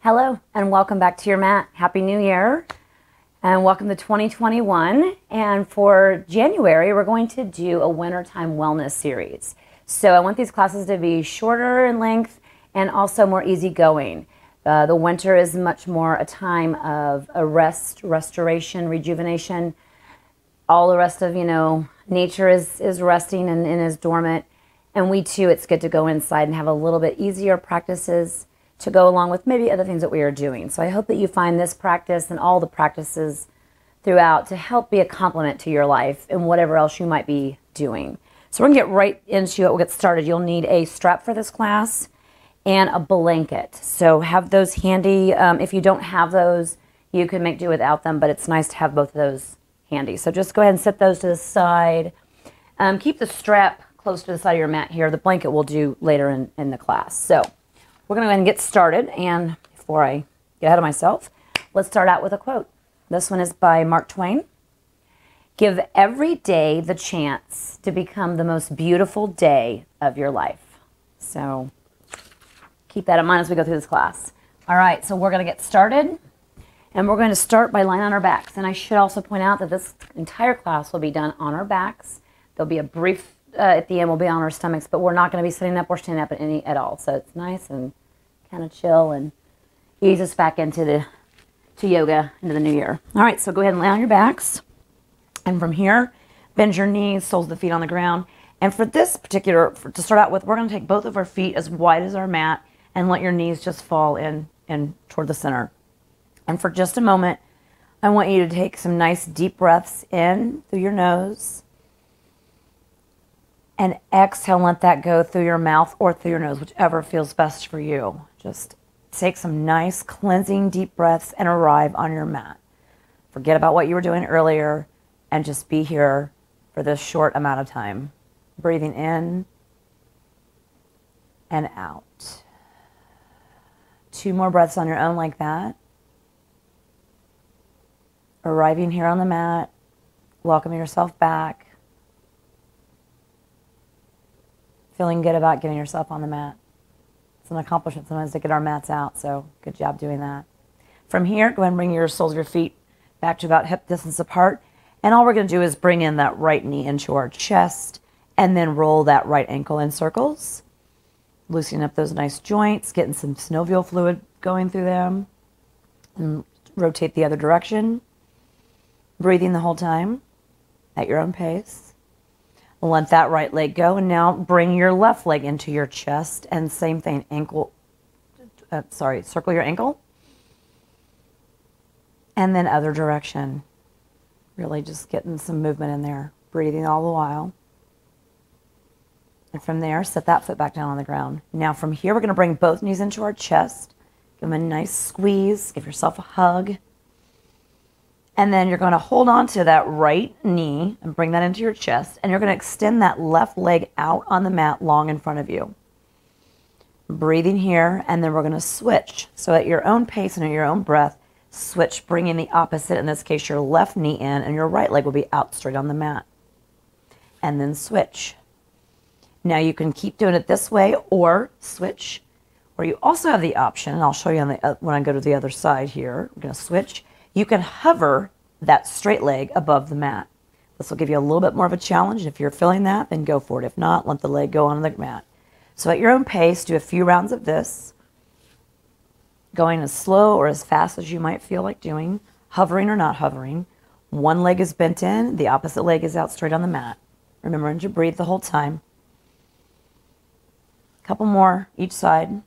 Hello and welcome back to your mat. Happy New Year and welcome to 2021. And for January, we're going to do a wintertime wellness series. So I want these classes to be shorter in length and also more easygoing. The winter is much more a time of a restoration, rejuvenation. All the rest of, nature is resting and is dormant. And we too, it's good to go inside and have a little bit easier practices to go along with maybe other things that we are doing. So I hope that you find this practice and all the practices throughout to help be a complement to your life and whatever else you might be doing. So we're gonna get right into it. We'll get started. You'll need a strap for this class and a blanket. So have those handy. If you don't have those, you can make do without them, but it's nice to have both of those handy. So just go ahead and set those to the side. Keep the strap close to the side of your mat here. The blanket we'll do later in the class. So we're going to go ahead and get started, and before I get ahead of myself, let's start out with a quote. This one is by Mark Twain. Give every day the chance to become the most beautiful day of your life. So keep that in mind as we go through this class. All right, so we're going to get started, and we're going to start by lying on our backs. And I should also point out that this entire class will be done on our backs. There'll be a brief, at the end we'll be on our stomachs, but we're not going to be sitting up or standing up at all. So it's nice and kind of chill and ease us back into yoga into the new year. All right, so go ahead and lay on your backs. And from here, bend your knees, soles of the feet on the ground. And for this particular, to start out with, we're going to take both of our feet as wide as our mat and let your knees just fall in toward the center. And for just a moment, I want you to take some nice deep breaths in through your nose. And exhale, let that go through your mouth or through your nose, whichever feels best for you. Just take some nice cleansing deep breaths and arrive on your mat. Forget about what you were doing earlier and just be here for this short amount of time. Breathing in and out. 2 more breaths on your own like that. Arriving here on the mat, welcoming yourself back. Feeling good about getting yourself on the mat. It's an accomplishment sometimes to get our mats out, so good job doing that. From here, go ahead and bring your soles of your feet back to about hip distance apart. And all we're going to do is bring in that right knee into our chest and then roll that right ankle in circles. Loosening up those nice joints, getting some synovial fluid going through them. And rotate the other direction. Breathing the whole time at your own pace. Let that right leg go, and now bring your left leg into your chest, and same thing, circle your ankle, and then other direction. Really just getting some movement in there, breathing all the while. And from there, set that foot back down on the ground. Now from here, we're going to bring both knees into our chest, give them a nice squeeze, give yourself a hug. And then you're going to hold on to that right knee and bring that into your chest. And you're going to extend that left leg out on the mat long in front of you. Breathing here, and then we're going to switch. So at your own pace and at your own breath, switch, bringing the opposite. In this case, your left knee in, and your right leg will be out straight on the mat. And then switch. Now you can keep doing it this way or switch. Or you also have the option, and I'll show you on when I go to the other side here. We're going to switch. You can hover that straight leg above the mat. This will give you a little bit more of a challenge. If you're feeling that, then go for it. If not, let the leg go on the mat. So at your own pace, do a few rounds of this, going as slow or as fast as you might feel like doing, hovering or not hovering. One leg is bent in, the opposite leg is out straight on the mat. Remembering to breathe the whole time. A couple more each side.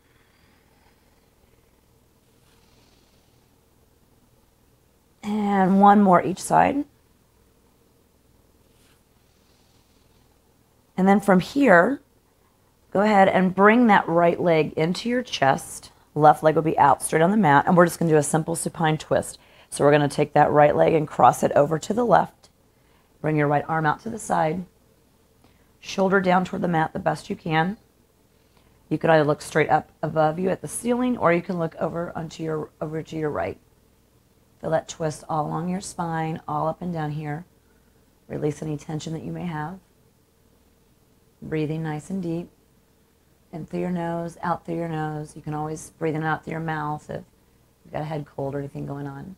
And one more each side. And then from here, go ahead and bring that right leg into your chest. Left leg will be out straight on the mat. And we're just going to do a simple supine twist. So we're going to take that right leg and cross it over to the left. Bring your right arm out to the side. Shoulder down toward the mat the best you can. You could either look straight up above you at the ceiling, or you can look over to your right. Feel that twist all along your spine, all up and down here. Release any tension that you may have. Breathing nice and deep. In through your nose, out through your nose. You can always breathe in and out through your mouth if got a head cold or anything going on.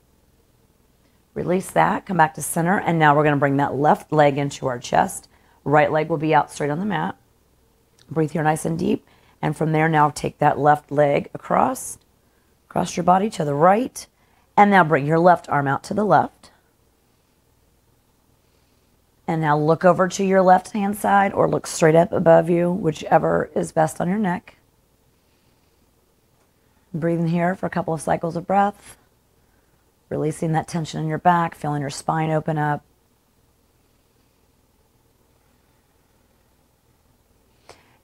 Release that, come back to center, and now we're going to bring that left leg into our chest. Right leg will be out straight on the mat. Breathe here nice and deep, and from there now take that left leg across your body to the right, and now bring your left arm out to the left. And now look over to your left hand side or look straight up above you, whichever is best on your neck. Breathing here for a couple of cycles of breath. Releasing that tension in your back, feeling your spine open up.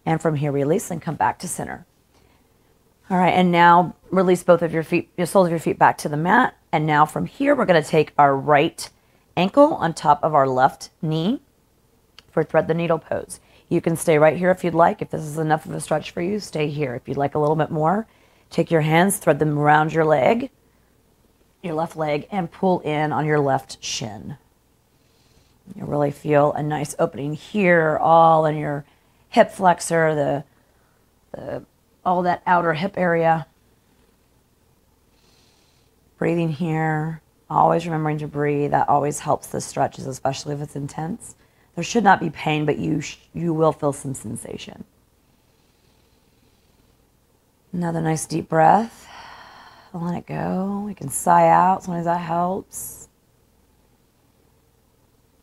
And from here, release and come back to center. All right, and now release both of your feet, your soles of your feet back to the mat. And now from here, we're going to take our right ankle on top of our left knee for thread the needle pose. You can stay right here if you'd like. If this is enough of a stretch for you, stay here. If you'd like a little bit more, take your hands, thread them around your leg, your left leg, and pull in on your left shin. You really feel a nice opening here, all in your hip flexor, all that outer hip area. Breathing here, always remembering to breathe. That always helps the stretches, especially if it's intense. There should not be pain, but you will feel some sensation. Another nice deep breath. Let it go. We can sigh out. Sometimes that helps.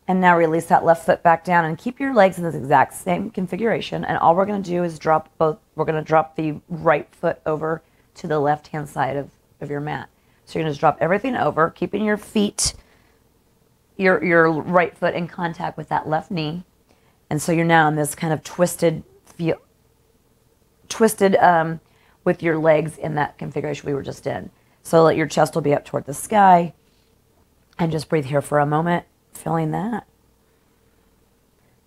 And now release that left foot back down and keep your legs in this exact same configuration. And all we're going to do is we're going to drop the right foot over to the left-hand side of your mat. So you're going to just drop everything over, keeping your feet, your right foot in contact with that left knee. And so you're now in this kind of twisted with your legs in that configuration we were just in. So that your chest will be up toward the sky. And just breathe here for a moment, feeling that.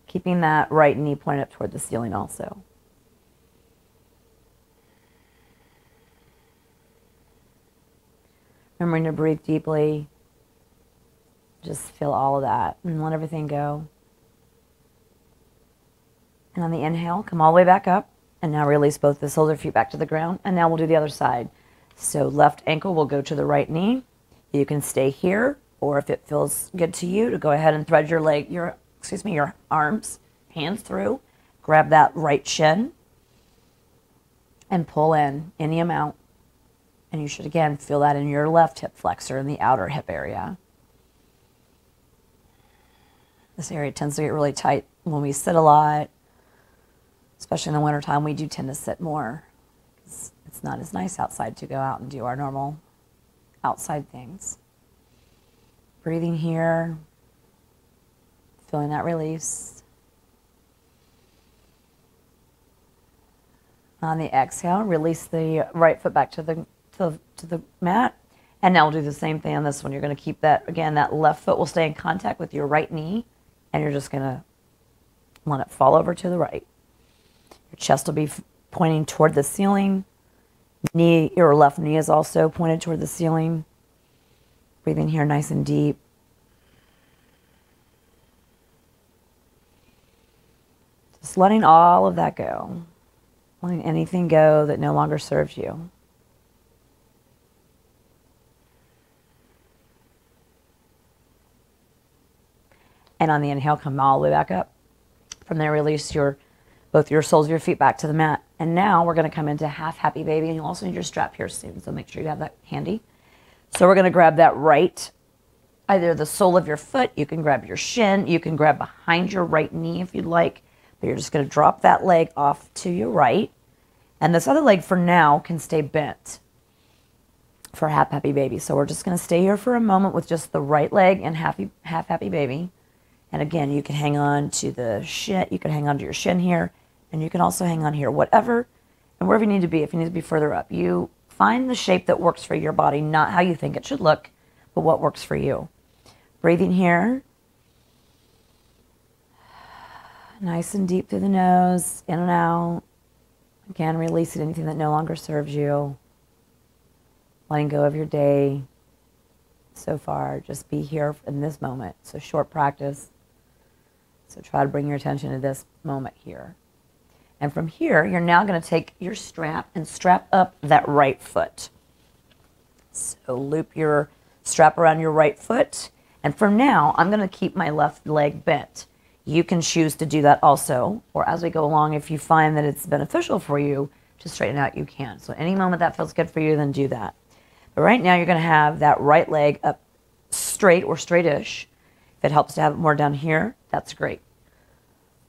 Keeping that right knee pointed up toward the ceiling also. Remembering to breathe deeply. Just feel all of that and let everything go. And on the inhale, come all the way back up. And now release both the soles of your feet back to the ground. And now we'll do the other side. So left ankle will go to the right knee. You can stay here, or if it feels good to you, to go ahead and thread your arms, hands through. Grab that right shin and pull in any amount. And you should, again, feel that in your left hip flexor in the outer hip area. This area tends to get really tight when we sit a lot. Especially in the wintertime, we do tend to sit more. It's not as nice outside to go out and do our normal outside things. Breathing here, feeling that release. On the exhale, release the right foot back to the mat. And now we'll do the same thing on this one. You're going to keep that, again, that left foot will stay in contact with your right knee. And you're just going to let it fall over to the right. Your chest will be pointing toward the ceiling. Your left knee is also pointed toward the ceiling. Breathing here nice and deep. Just letting all of that go. Letting anything go that no longer serves you. And on the inhale, come all the way back up. From there, release both your soles of your feet back to the mat. And now we're going to come into half happy baby. And you'll also need your strap here soon, so make sure you have that handy. So we're going to grab that right, either the sole of your foot, you can grab your shin, you can grab behind your right knee if you'd like. But you're just going to drop that leg off to your right. And this other leg for now can stay bent for half happy baby. So we're just going to stay here for a moment with just the right leg and half happy baby. And again, you can hang on to the shin, you can hang on to your shin here, and you can also hang on here, whatever, and wherever you need to be. If you need to be further up, you find the shape that works for your body, not how you think it should look, but what works for you. Breathing here. Nice and deep through the nose, in and out. Again, releasing anything that no longer serves you. Letting go of your day. So far, just be here in this moment. So short practice. So try to bring your attention to this moment here. And from here, you're now going to take your strap and strap up that right foot. So loop your strap around your right foot. And for now, I'm going to keep my left leg bent. You can choose to do that also, or as we go along, if you find that it's beneficial for you to straighten out, you can. So any moment that feels good for you, then do that. But right now, you're going to have that right leg up straight or straightish. If it helps to have it more down here, that's great.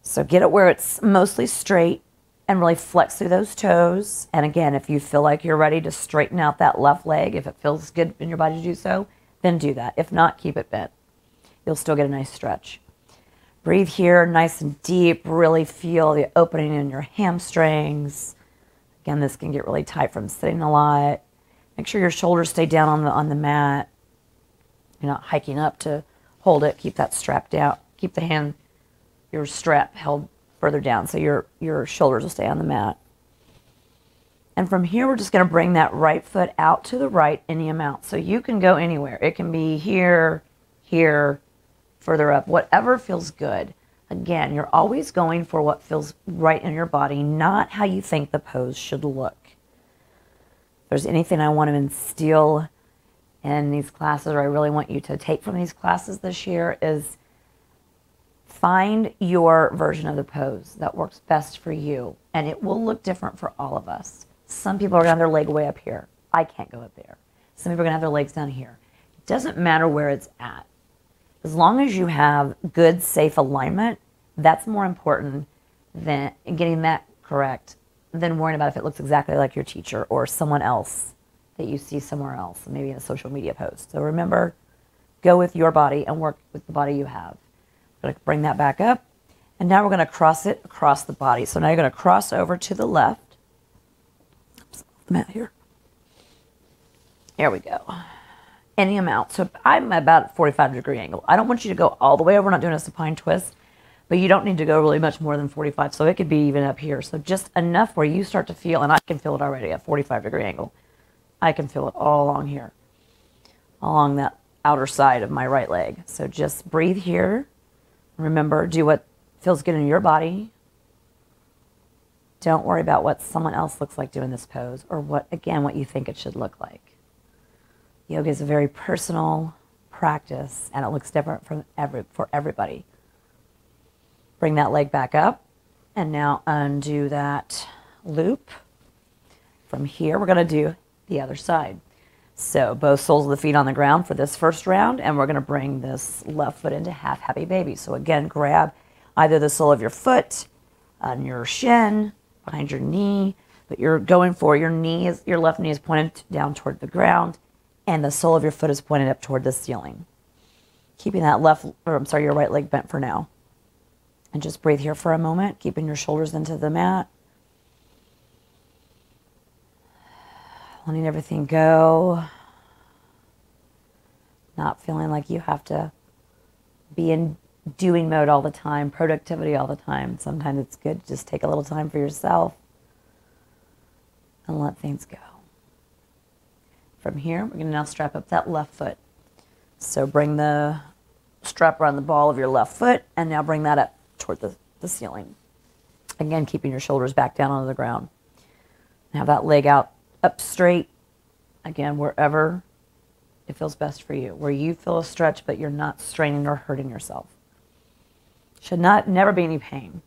So get it where it's mostly straight and really flex through those toes. And again, if you feel like you're ready to straighten out that left leg, if it feels good in your body to do so, then do that. If not, keep it bent. You'll still get a nice stretch. Breathe here nice and deep. Really feel the opening in your hamstrings. Again, this can get really tight from sitting a lot. Make sure your shoulders stay down on the mat. You're not hiking up to hold it. Keep that strap down. Keep your strap held further down so your shoulders will stay on the mat. And from here, we're just going to bring that right foot out to the right any amount. So you can go anywhere. It can be here, here, further up, whatever feels good. Again, you're always going for what feels right in your body, not how you think the pose should look. If there's anything I want to instill in these classes, or I really want you to take from these classes this year, is find your version of the pose that works best for you. And it will look different for all of us. Some people are going to have their leg way up here. I can't go up there. Some people are going to have their legs down here. It doesn't matter where it's at. As long as you have good, safe alignment, that's more important than getting that correct than worrying about if it looks exactly like your teacher or someone else that you see somewhere else, maybe in a social media post. So remember, go with your body and work with the body you have. I'm going to bring that back up. And now we're going to cross it across the body. So now you're going to cross over to the left. Oops, the mat here. There we go. Any amount. So I'm about a 45-degree angle. I don't want you to go all the way over. We're not doing a supine twist, but you don't need to go really much more than 45. So it could be even up here. So just enough where you start to feel, and I can feel it already at 45-degree angle. I can feel it all along here, along that outer side of my right leg. So just breathe here. Remember, do what feels good in your body. Don't worry about what someone else looks like doing this pose, or what you think it should look like. Yoga is a very personal practice, and it looks different for everybody. Bring that leg back up, and now undo that loop. From here, we're going to do the other side. So both soles of the feet on the ground for this first round, and we're going to bring this left foot into half happy baby. So again, grab either the sole of your foot on your shin, behind your knee, but you're going for your left knee is pointed down toward the ground, and the sole of your foot is pointed up toward the ceiling. Keeping that your right leg bent for now. And just breathe here for a moment, keeping your shoulders into the mat. Letting everything go. Not feeling like you have to be in doing mode all the time, productivity all the time. Sometimes it's good to just take a little time for yourself and let things go. From here, we're going to now strap up that left foot. So bring the strap around the ball of your left foot, and now bring that up toward the ceiling. Again, keeping your shoulders back down onto the ground. Have that leg out up straight. Again, wherever it feels best for you. Where you feel a stretch, but you're not straining or hurting yourself. Should never be any pain.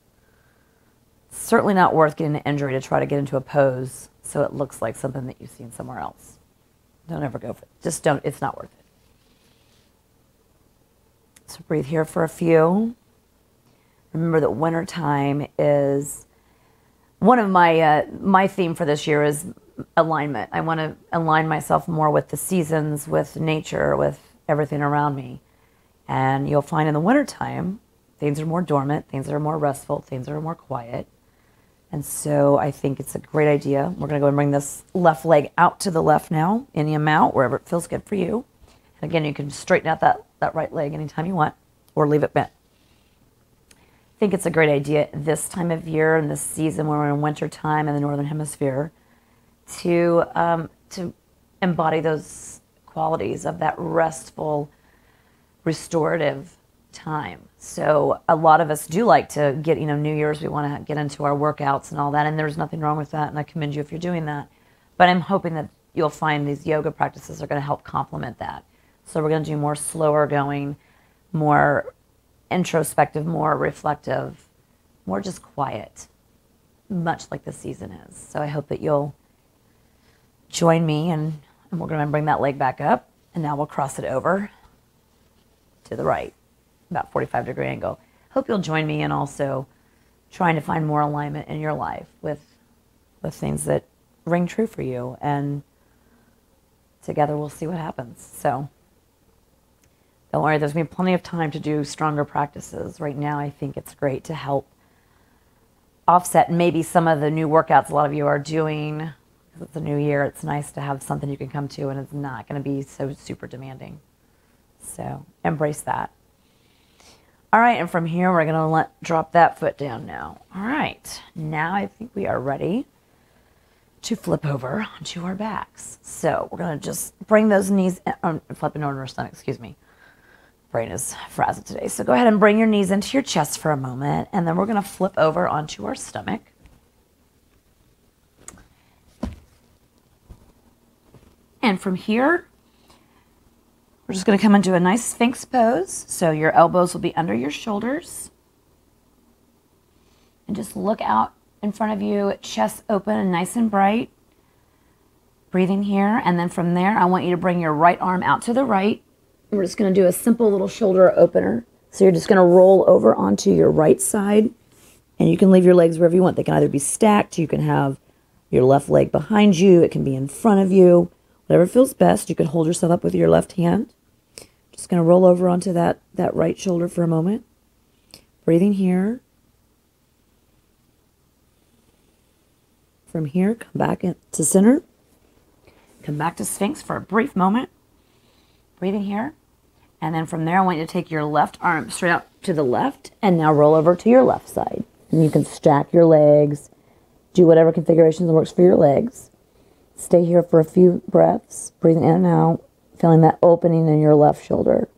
It's certainly not worth getting an injury to try to get into a pose so it looks like something that you've seen somewhere else. Don't ever go for it. Just don't. It's not worth it. So breathe here for a few. Remember that wintertime is one of my theme for this year is alignment. I want to align myself more with the seasons, with nature, with everything around me. And you'll find in the wintertime, things are more dormant, things are more restful, things are more quiet. And so I think it's a great idea. We're going to go and bring this left leg out to the left now, any amount, wherever it feels good for you. And again, you can straighten out that right leg anytime you want, or leave it bent. I think it's a great idea this time of year and this season when we're in winter time in the Northern Hemisphere to embody those qualities of that restful, restorative time. So a lot of us do like to get, New Year's, we want to get into our workouts and all that, and there's nothing wrong with that, and I commend you if you're doing that. But I'm hoping that you'll find these yoga practices are going to help complement that. So we're going to do more slower going, more introspective, more reflective, more just quiet, much like the season is. So I hope that you'll join me, and we're going to bring that leg back up, and now we'll cross it over to the right, about 45-degree angle. Hope you'll join me in also trying to find more alignment in your life with things that ring true for you, and together we'll see what happens. So don't worry, there's going to be plenty of time to do stronger practices. Right now, I think it's great to help offset maybe some of the new workouts a lot of you are doing. Because it's a new year, it's nice to have something you can come to and it's not going to be so super demanding. So embrace that. All right, and from here, we're going to drop that foot down now. All right, now I think we are ready to flip over onto our backs. So we're going to just bring those knees, flipping over our stomach, excuse me. Brain is frazzled today. So go ahead and bring your knees into your chest for a moment, and then we're going to flip over onto our stomach. And from here, we're just going to come into a nice Sphinx pose. So your elbows will be under your shoulders. And just look out in front of you, chest open and nice and bright. Breathing here. And then from there, I want you to bring your right arm out to the right. We're just going to do a simple little shoulder opener. So you're just going to roll over onto your right side. And you can leave your legs wherever you want. They can either be stacked. You can have your left leg behind you. It can be in front of you. Whatever feels best. You can hold yourself up with your left hand. Just going to roll over onto that right shoulder for a moment. Breathing here. From here, come back to center. Come back to Sphinx for a brief moment. Breathing here. And then from there, I want you to take your left arm straight out to the left and now roll over to your left side. And you can stack your legs. Do whatever configuration works for your legs. Stay here for a few breaths, breathing in and out, feeling that opening in your left shoulder.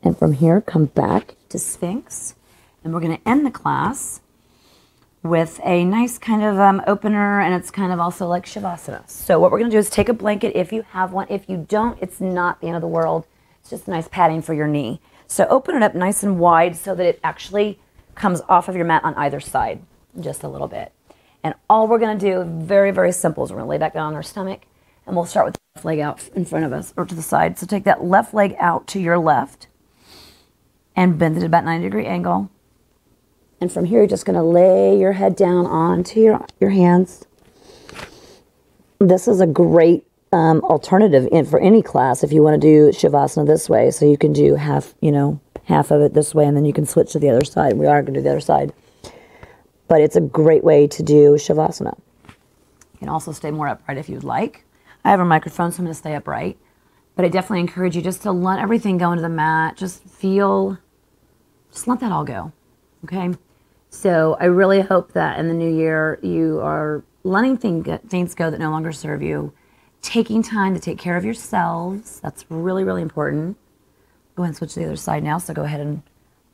And from here, come back to Sphinx. And we're going to end the class with a nice kind of opener, and it's kind of also like Shavasana. So what we're going to do is take a blanket if you have one. If you don't, it's not the end of the world. It's just nice padding for your knee. So open it up nice and wide so that it actually comes off of your mat on either side, just a little bit. And all we're going to do, very, very simple, is we're going to lay back down on our stomach, and we'll start with the left leg out in front of us, or to the side. So take that left leg out to your left, and bend it at about 90-degree angle. And from here, you're just going to lay your head down onto your hands. This is a great alternative for any class if you want to do Shavasana this way. So you can do half of it this way, and then you can switch to the other side. We are going to do the other side. But it's a great way to do Shavasana. You can also stay more upright if you'd like. I have a microphone, so I'm going to stay upright. But I definitely encourage you just to let everything go into the mat. Just let that all go. Okay? So I really hope that in the new year you are letting things go that no longer serve you. Taking time to take care of yourselves. That's really, really important. Go ahead and switch to the other side now. So go ahead and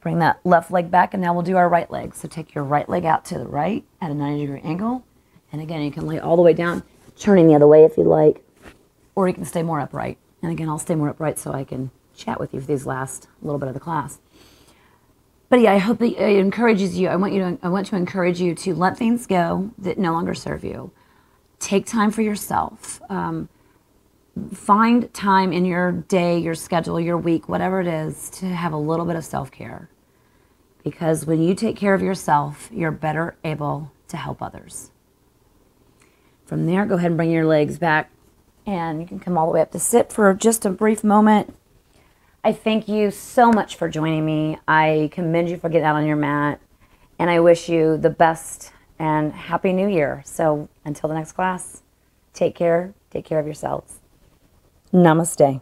bring that left leg back, and now we'll do our right leg. So take your right leg out to the right at a 90-degree angle. And again, you can lay all the way down, turning the other way if you like. Or you can stay more upright. And again, I'll stay more upright so I can chat with you for these last little bit of the class. But yeah, I hope that it encourages you. I want to encourage you to let things go that no longer serve you. Take time for yourself. Find time in your day, your schedule, your week, whatever it is, to have a little bit of self-care. Because when you take care of yourself, you're better able to help others. From there, go ahead and bring your legs back, and you can come all the way up to sit for just a brief moment. I thank you so much for joining me. I commend you for getting out on your mat, and I wish you the best and Happy New Year. So until the next class, take care of yourselves. Namaste.